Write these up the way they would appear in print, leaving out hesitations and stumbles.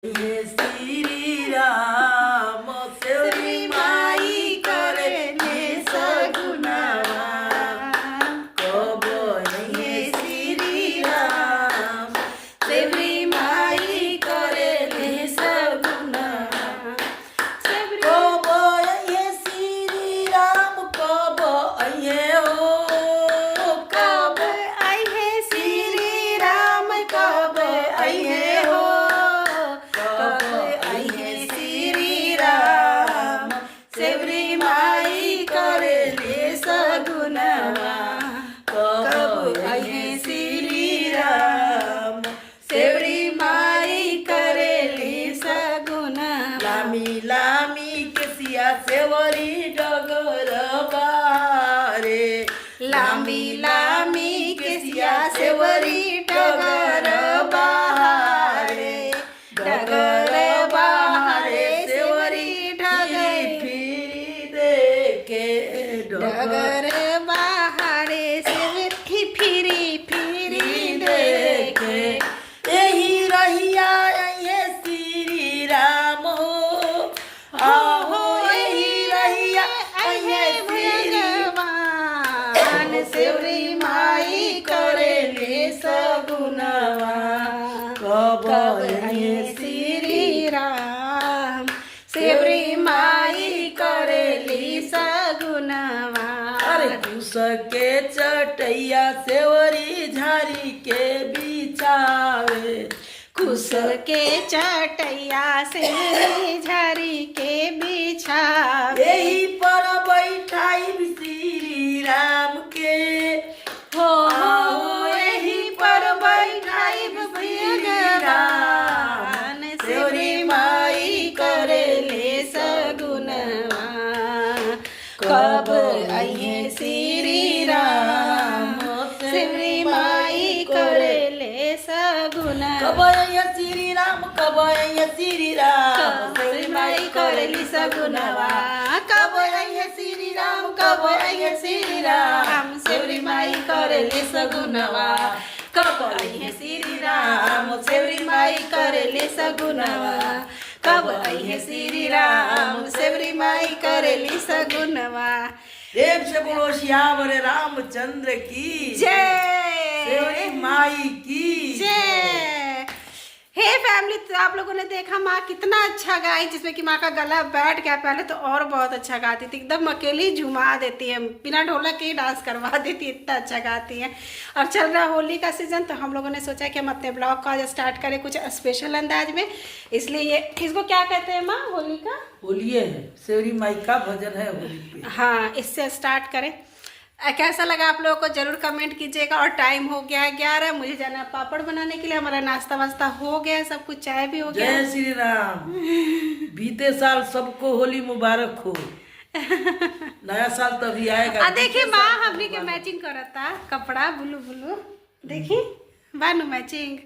ये श्री राम सेवरी माई करे ने सगुनावा कब ये श्री राम सेवरी माई करे ने सगुनावा कब ये श्री राम कब ये हो कब आइए श्री राम कब आइए हो सेवरी माई करे ले सगुनावा कब आइए श्री राम सेवरी माई करे ले सगुना लामी लामी केसिया सेवरी डगर बारे लामी लामी केसिया सेवरी डगर बहारे डगर बहारे सेवरी डगर डगर बहारे सेवरी फिरी फिरी देखे यही रहिया ये श्री राम आहो यही रहिया ये भगवान सेवरी माई करे ले सगुनावा कब ये श्री राम सेवरी माई करे ले सगुनावा अरे कुश के चटैया सेवरी झारी के बिछावे कुश के चटैया से झरी के बिछावे यही पर बैठाई श्री राम के हो यही पर बैठाई भगवान सेवरी माई करे ले सगुनवा कब आइए श्री राम सेवरी माई करे ले सगुना कब ये श्री राम कब ये श्री राम सेवरी माई करे ले सगुनवा कब आइए श्री राम कब आइए श्री राम सेवरी माई करे ले सगुनवा कब आइए श्री राम सेवरी माई करे ले सगुनवा कब आइए श्री राम सेवरी माई करे ले सगुनवा देव से बोलो श्यावर रामचंद्र की जय सेवरी माई की जय। हे फैमिली, तो आप लोगों ने देखा माँ कितना अच्छा गाई, जिसमें कि माँ का गला बैठ गया। पहले तो और बहुत अच्छा गाती थी, एकदम अकेली झुमा देती है, बिना ढोलक के ही डांस करवा देती है, इतना अच्छा गाती है। और चल रहा होली का सीजन, तो हम लोगों ने सोचा कि हम अपने ब्लॉग का आज स्टार्ट करें कुछ स्पेशल अंदाज में। इसलिए ये इसको क्या कहते हैं माँ, होली का होलिये है, सेवरी माई का भजन है होली पे। हाँ, इससे स्टार्ट करें। कैसा लगा आप लोगों को जरूर कमेंट कीजिएगा। और टाइम हो गया है 11, मुझे जाना है पापड़ बनाने के लिए। हमारा नाश्ता वास्ता हो गया, सब कुछ, चाय भी हो गया। जय श्री राम। बीते साल सबको होली मुबारक हो। नया साल तभी आएगा। देखिए माँ हमने के मैचिंग करा था कपड़ा, ब्लू ब्लू, देखिए बानू मैचिंग।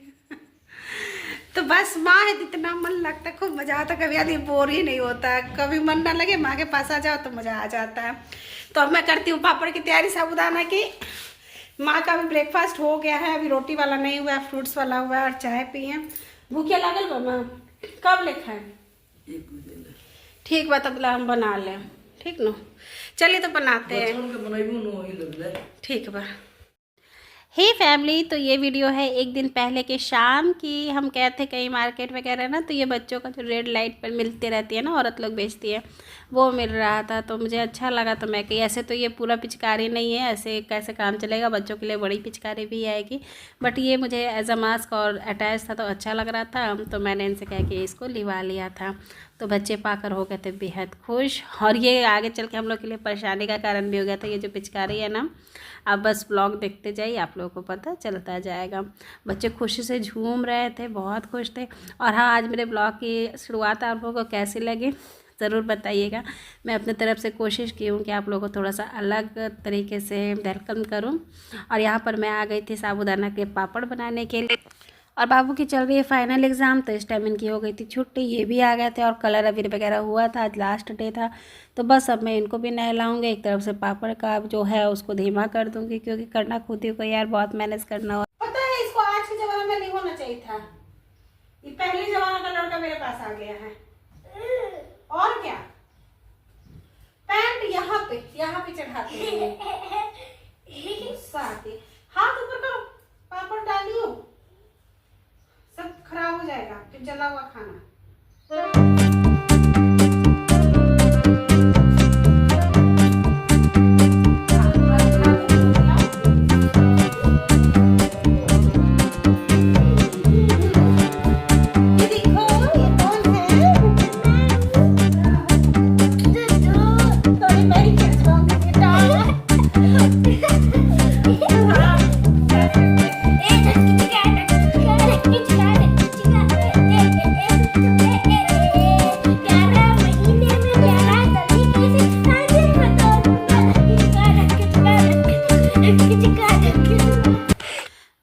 तो बस माँ है, इतना मन लगता है, खूब मजा आता, कभी आदमी बोर ही नहीं होता। कभी मन ना लगे माँ के पास आ जाओ तो मजा आ जाता है। तो अब मैं करती हूँ पापड़ की तैयारी, साबूदाना की। माँ का भी ब्रेकफास्ट हो गया है, अभी रोटी वाला नहीं हुआ है, फ्रूट्स वाला हुआ है और चाय पिए। भूखे लागल बा माँ, कब ले खाए? ठीक बा, तब हम बना लें, ठीक न? चलिए तो बनाते हैं, ठीक बा। हे फैमिली, तो ये वीडियो है एक दिन पहले के शाम की। हम गए थे कहीं मार्केट वगैरह ना, तो ये बच्चों का जो रेड लाइट पर मिलती रहती है ना, औरत लोग बेचती है, वो मिल रहा था। तो मुझे अच्छा लगा, तो मैं कही ऐसे तो ये पूरा पिचकारी नहीं है, ऐसे कैसे काम चलेगा, बच्चों के लिए बड़ी पिचकारी भी आएगी। बट ये मुझे एज अ मास्क और अटैच था तो अच्छा लग रहा था, तो मैंने इनसे कह के इसको लिवा लिया था। तो बच्चे पाकर हो गए थे बेहद खुश। और ये आगे चल के हम लोग के लिए परेशानी का कारण भी हो गया था। ये जो पिचकारी है ना, आप बस ब्लॉग देखते जाइए, आप लोगों को पता चलता जाएगा। बच्चे खुशी से झूम रहे थे, बहुत खुश थे। और हाँ, आज मेरे ब्लॉग की शुरुआत आप लोगों को कैसी लगी ज़रूर बताइएगा। मैं अपने तरफ से कोशिश की हूँ कि आप लोगों को थोड़ा सा अलग तरीके से वेलकम करूँ। और यहाँ पर मैं आ गई थी साबूदाना के पापड़ बनाने के लिए। और बाबू की चल रही है फाइनल एग्ज़ाम, तो इस टाइम इनकी हो गई थी छुट्टी। ये भी आ गए थे और कलर अबीर वगैरह हुआ था, आज लास्ट डे था। तो बस अब मैं इनको भी नहलाऊंगी, एक तरफ से पापड़ का जो है उसको धीमा कर दूंगी, क्योंकि करना खुद ही को यार बहुत मैनेज करना हो। पता है इसको आज के ज़माने में नहीं होना चाहिए था, ये पहले ज़माना का लड़का मेरे आ गया है। और क्या, पैंट यहाँ पे चढ़ाते हैं। गुस्सा आती है। हाथ ऊपर करो, पापड़ डालियो, सब खराब हो जाएगा फिर जला हुआ खाना।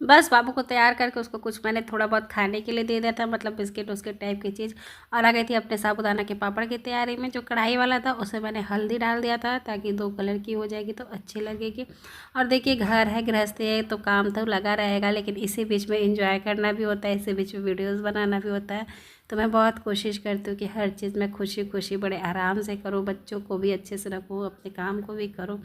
बस बाबू को तैयार करके उसको कुछ मैंने थोड़ा बहुत खाने के लिए दे दिया था, मतलब बिस्किट उस्किट टाइप की चीज़। और आ गई थी अपने साबूदाना के पापड़ की तैयारी में। जो कढ़ाई वाला था उसमें मैंने हल्दी डाल दिया था ताकि 2 कलर की हो जाएगी तो अच्छी लगेगी। और देखिए घर है, गृहस्थी है, तो काम तो लगा रहेगा, लेकिन इसी बीच में इंजॉय करना भी होता है, इसी बीच में वीडियोज़ बनाना भी होता है। तो मैं बहुत कोशिश करती हूँ कि हर चीज़ में खुशी खुशी बड़े आराम से करूँ, बच्चों को भी अच्छे से रखूँ, अपने काम को भी करूँ,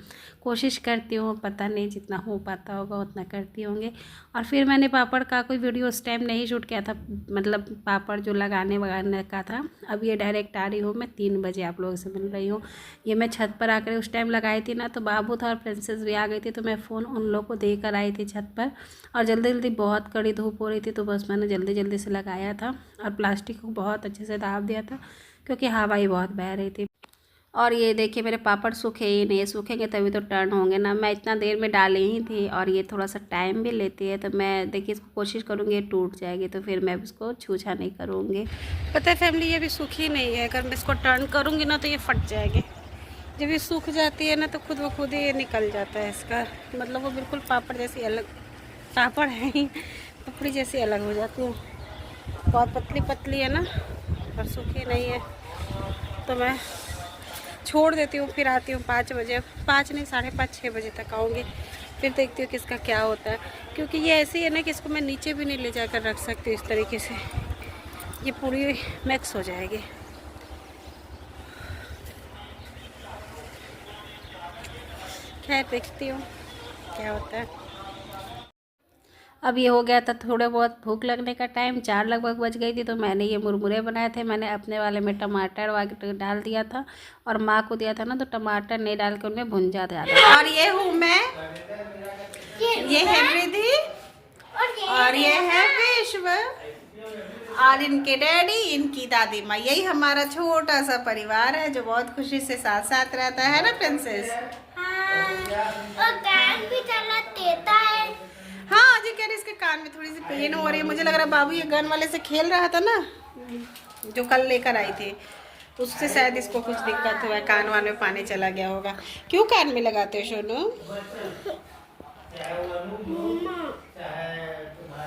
कोशिश करती हूँ। पता नहीं जितना हो पाता होगा उतना करती होंगे। और फिर मैंने पापड़ का कोई वीडियो उस टाइम नहीं शूट किया था, मतलब पापड़ जो लगाने वगाने का था। अब ये डायरेक्ट आ रही हूँ मैं 3 बजे आप लोगों से मिल रही हूँ। ये मैं छत पर आकर उस टाइम लगाई थी ना, तो बाबू था और प्रिंसेस भी आ गई थी, तो मैं फ़ोन उन लोग को देकर आई थी छत पर। और जल्दी जल्दी बहुत कड़ी धूप हो रही थी, तो बस मैंने जल्दी जल्दी से लगाया था और प्लास्टिक को बहुत अच्छे से दाब दिया था क्योंकि हवा ही बहुत बह रही थी। और ये देखिए मेरे पापड़ सूखे ही नहीं, सूखेंगे तभी तो टर्न होंगे ना। मैं इतना देर में डाली ही थी और ये थोड़ा सा टाइम भी लेती है, तो मैं देखिए इसको कोशिश करूँगी ये टूट जाएगी तो फिर मैं इसको छूछा नहीं करूँगी। पता है फैमिली, ये भी सूखी नहीं है, अगर मैं इसको टर्न करूँगी ना तो ये फट जाएगी। जब ये सूख जाती है ना तो खुद ब खुद ही ये निकल जाता है इसका, मतलब वो बिल्कुल पापड़ जैसी अलग, पापड़ है ही पपड़ी जैसी अलग हो जाती है। बहुत पतली पतली है ना और सूखी नहीं है, तो मैं छोड़ देती हूँ। फिर आती हूँ 5 बजे, 5 नहीं 5:30 6 बजे तक आऊँगी। फिर देखती हूँ कि इसका क्या होता है, क्योंकि ये ऐसी है ना कि इसको मैं नीचे भी नहीं ले जाकर रख सकती इस तरीके से, ये पूरी मिक्स हो जाएगी। खैर देखती हूँ क्या होता है। अब ये हो गया था थोड़ा बहुत भूख लगने का टाइम, 4 लगभग बज गई थी, तो मैंने ये मुरमुरे बनाए थे। मैंने अपने वाले में टमाटर वगैरह डाल दिया था और माँ को दिया था ना, तो टमाटर नहीं डाल के उनमें भुंजा ज़्यादा। और ये हूँ मैं, ये है रिद्धि और ये है विश्व और इनके डैडी, इनकी दादी माँ। यही हमारा छोटा सा परिवार है जो बहुत खुशी से साथ साथ रहता है ना प्रिंसेस। और कान भी चला देता है। हाँ जी, कह रही इसके कान में थोड़ी सी पेन हो रही है। मुझे लग रहा है बाबू ये गन वाले से खेल रहा था ना, जो कल लेकर आई थी, उससे शायद इसको कुछ दिक्कत हुआ है, कान वान में पानी चला गया होगा। क्यों कान में लगाते हो सोनू?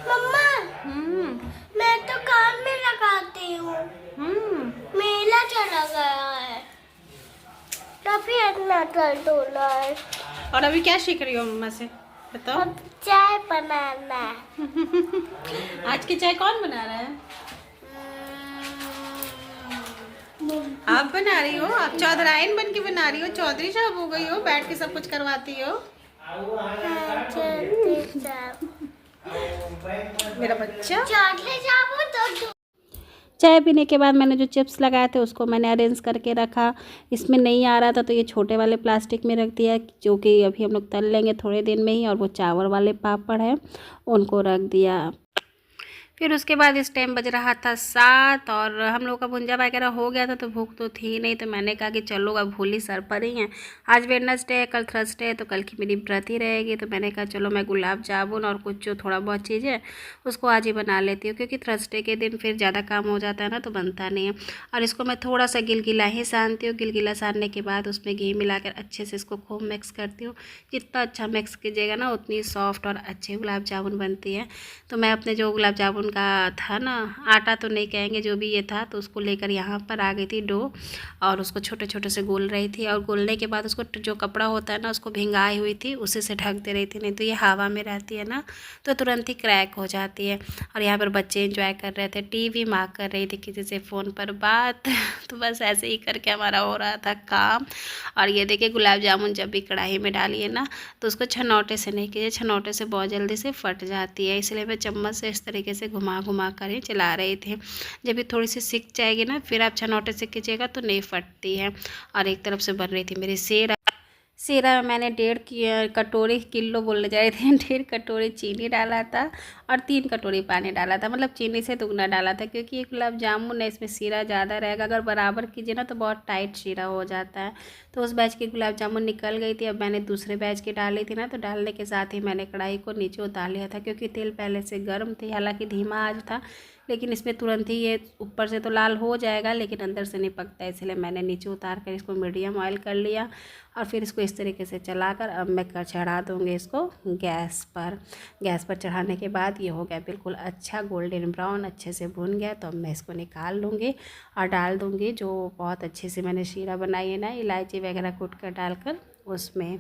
मम्मा मैं तो कान में लगाती हूँ। मेला चला गया है तभी इतना दर्द हो रहा है। और अभी क्या सीख रही हो मम्मा से, बताओ? अब चाय बनाना है। आज की चाय कौन बना रहा है? आप बना रही हो? आप चौधराइन बन के बना रही हो, चौधरी साहब हो गई हो, बैठ के सब कुछ करवाती हो। मेरा बच्चा चाय पीने के बाद मैंने जो चिप्स लगाए थे उसको मैंने अरेंज करके रखा। इसमें नहीं आ रहा था तो ये छोटे वाले प्लास्टिक में रख दिया, जो कि अभी हम लोग तल लेंगे थोड़े दिन में ही। और वो चावल वाले पापड़ हैं उनको रख दिया। फिर उसके बाद इस टाइम बज रहा था 7 और हम लोग का भुंजा वगैरह हो गया था, तो भूख तो थी नहीं, तो मैंने कहा कि चलो अब होली सर पर ही है। आज वेडनेसडे है, कल थर्सडे है, तो कल की मेरी व्रत ही रहेगी। तो मैंने कहा चलो मैं गुलाब जामुन और कुछ जो थोड़ा बहुत चीज़ है उसको आज ही बना लेती हूँ, क्योंकि थर्सडे के दिन फिर ज़्यादा काम हो जाता है ना, तो बनता नहीं है। और इसको मैं थोड़ा सा गिलगिला ही सानती हूँ। गिलगिला सानने के बाद उसमें घी मिलाकर अच्छे से इसको खूब मिक्स करती हूँ। जितना अच्छा मिक्स कीजिएगा ना उतनी सॉफ्ट और अच्छी गुलाब जामुन बनती है। तो मैं अपने जो गुलाब जामुन का था ना, आटा तो नहीं कहेंगे, जो भी ये था, तो उसको लेकर यहाँ पर आ गई थी डो, और उसको छोटे छोटे से गोल रही थी, और गोलने के बाद उसको जो कपड़ा होता है ना उसको भिंगाई हुई थी, उसी से ढक दे रही थी, नहीं तो ये हवा में रहती है ना तो तुरंत ही क्रैक हो जाती है। और यहाँ पर बच्चे एंजॉय कर रहे थे, टीवी माँ कर रही थी किसी से फ़ोन पर बात। तो बस ऐसे ही करके हमारा हो रहा था काम। और ये देखिए गुलाब जामुन जब भी कढ़ाई में डालिए ना तो उसको छनौटे से नहीं कीजिए, छनौटे से बहुत जल्दी से फट जाती है, इसलिए मैं चम्मच से इस तरीके से घुमा घुमा कर ही चला रही थी। जब भी थोड़ी सी सिक जाएगी ना फिर आप छनौटे से कीजिएगा तो नहीं फटती है। और एक तरफ से बन रही थी मेरी सीरा में मैंने 1.5 कटोरी, किलो बोलने जा रहे थे, 1.5 कटोरी चीनी डाला था और 3 कटोरी पानी डाला था, मतलब चीनी से दुगना डाला था, क्योंकि ये गुलाब जामुन है इसमें सीरा ज़्यादा रहेगा, अगर बराबर कीजिए ना तो बहुत टाइट सीरा हो जाता है। तो उस बैच की गुलाब जामुन निकल गई थी, अब मैंने दूसरे बैच की डाली थी ना, तो डालने के साथ ही मैंने कढ़ाई को नीचे उतार लिया था, क्योंकि तेल पहले से गर्म थी, हालाँकि धीमा आज था, लेकिन इसमें तुरंत ही ये ऊपर से तो लाल हो जाएगा लेकिन अंदर से नहीं पकता, इसलिए मैंने नीचे उतार कर इसको मीडियम ऑयल कर लिया। और फिर इसको इस तरीके से चलाकर अब मैं चढ़ा दूँगी इसको गैस पर चढ़ाने के बाद ये हो गया बिल्कुल अच्छा गोल्डन ब्राउन, अच्छे से भुन गया। तो अब मैं इसको निकाल लूँगी और डाल दूँगी जो बहुत अच्छे से मैंने शीरा बनाई है ना, इलायची वगैरह कूट कर डालकर उसमें।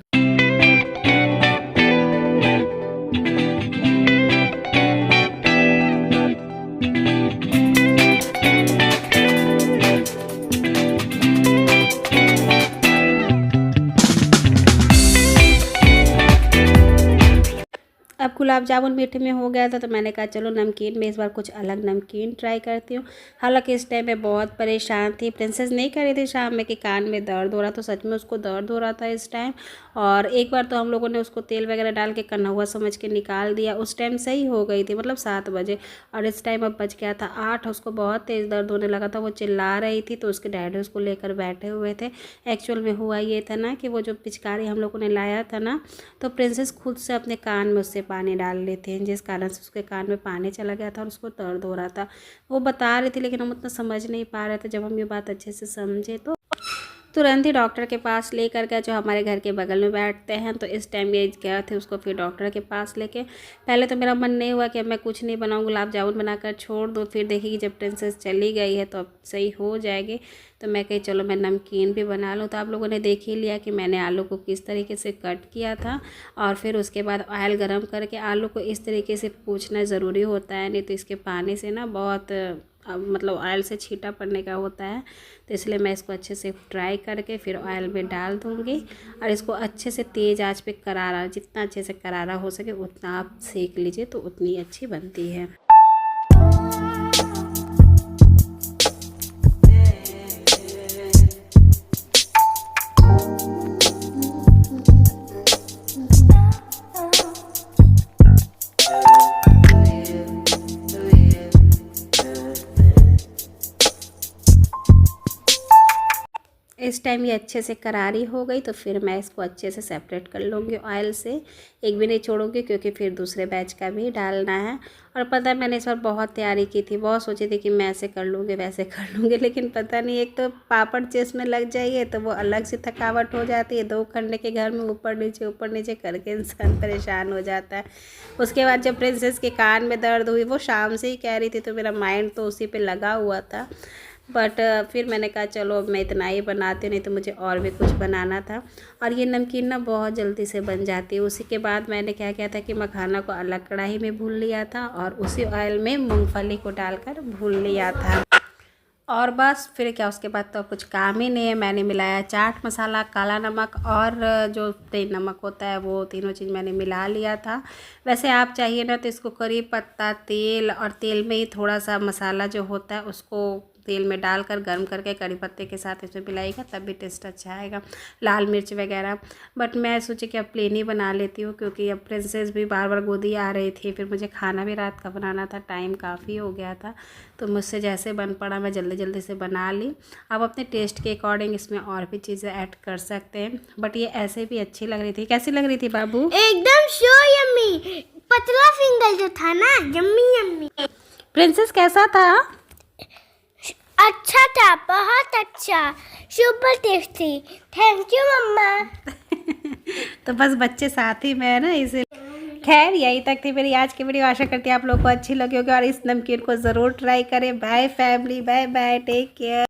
अब गुलाब जामुन मीठे में हो गया था तो मैंने कहा चलो नमकीन में इस बार कुछ अलग नमकीन ट्राई करती हूँ। हालांकि इस टाइम मैं बहुत परेशान थी, प्रिंसेस नहीं कर रही थी शाम में कि कान में दर्द हो रहा, तो सच में उसको दर्द हो रहा था इस टाइम। और एक बार तो हम लोगों ने उसको तेल वगैरह डाल के कन्हौआ समझ के निकाल दिया, उस टाइम सही हो गई थी, मतलब 7 बजे। और इस टाइम अब बज गया था 8, उसको बहुत तेज़ दर्द होने लगा था, वो चिल्ला रही थी, तो उसके डैडी उसको लेकर बैठे हुए थे। एक्चुअल में हुआ ये था ना कि वो जो पिचकारी हम लोगों ने लाया था ना, तो प्रिंसेस खुद से अपने कान में उससे पानी डाल लेते हैं, जिस कारण से उसके कान में पानी चला गया था और उसको दर्द हो रहा था। वो बता रही थी लेकिन हम उतना समझ नहीं पा रहे थे। जब हम ये बात अच्छे से समझे तो तुरंत ही डॉक्टर के पास लेकर गए, जो हमारे घर के बगल में बैठते हैं। तो इस टाइम ये गए थे उसको फिर डॉक्टर के पास लेके। पहले तो मेरा मन नहीं हुआ कि अब मैं कुछ नहीं बनाऊँ, गुलाब जामुन बनाकर छोड़ दूँ, फिर देखिए जब प्रिंसेस चली गई है तो अब सही हो जाएगी। तो मैं कही चलो मैं नमकीन भी बना लूँ। तो आप लोगों ने देख ही लिया कि मैंने आलू को किस तरीके से कट किया था, और फिर उसके बाद ऑयल गरम करके आलू को इस तरीके से पूछना ज़रूरी होता है, नहीं तो इसके पानी से ना बहुत मतलब ऑयल से छींटा पड़ने का होता है। तो इसलिए मैं इसको अच्छे से फ्राई करके फिर ऑयल में डाल दूँगी, और इसको अच्छे से तेज़ आंच पे करारा, जितना अच्छे से करारा हो सके उतना आप सेक लीजिए तो उतनी अच्छी बनती है। इस टाइम ये अच्छे से करारी हो गई तो फिर मैं इसको अच्छे से सेपरेट कर लूँगी ऑयल से, एक भी नहीं छोड़ूंगी, क्योंकि फिर दूसरे बैच का भी डालना है। और पता है मैंने इस बार बहुत तैयारी की थी, बहुत सोची थी कि मैं ऐसे कर लूँगी वैसे कर लूँगी, लेकिन पता नहीं, एक तो पापड़ चेस्ट में लग जाइए तो वो अलग से थकावट हो जाती है, 2 खंडे के घर में ऊपर नीचे करके इंसान परेशान हो जाता है। उसके बाद जब प्रिंसेस के कान में दर्द हुई, वो शाम से ही कह रही थी, तो मेरा माइंड तो उसी पर लगा हुआ था। बट फिर मैंने कहा चलो अब मैं इतना ही बनाती हूँ, नहीं तो मुझे और भी कुछ बनाना था। और ये नमकीन ना बहुत जल्दी से बन जाती है। उसी के बाद मैंने क्या किया था कि मखाना को अलग कढ़ाई में भून लिया था और उसी ऑयल में मूंगफली को डालकर भून लिया था। और बस फिर क्या, उसके बाद तो कुछ काम ही नहीं है। मैंने मिलाया चाट मसाला, काला नमक और जो तेल नमक होता है, वो तीनों चीज़ मैंने मिला लिया था। वैसे आप चाहिए ना तो इसको करी पत्ता, तेल और तेल में ही थोड़ा सा मसाला जो होता है उसको तेल में डालकर गर्म करके कड़ी पत्ते के साथ इसमें मिलाइएगा, तब भी टेस्ट अच्छा आएगा, लाल मिर्च वगैरह। बट मैं सोची कि अब प्लेन ही बना लेती हूँ, क्योंकि अब प्रिंसेस भी बार बार गोदी आ रही थी, फिर मुझे खाना भी रात का बनाना था, टाइम काफ़ी हो गया था। तो मुझसे जैसे बन पड़ा मैं जल्दी जल्दी से बना ली। आप अपने टेस्ट के अकॉर्डिंग इसमें और भी चीज़ें ऐड कर सकते हैं, बट ये ऐसे भी अच्छी लग रही थी। कैसी लग रही थी बाबू? एकदम सो यम्मी, पतला फिंगर जो था ना, यम्मी यम्मी। प्रिंसेस कैसा था? अच्छा था, बहुत अच्छा, सुपर टेस्टी। थैंक यू मम्मा। तो बस बच्चे साथ ही में है ना, इसे खैर यही तक थी मेरी आज की वीडियो। आशा करती है आप लोगों को अच्छी लगी होगी और इस नमकीन को ज़रूर ट्राई करें। Bye family, bye bye, take care.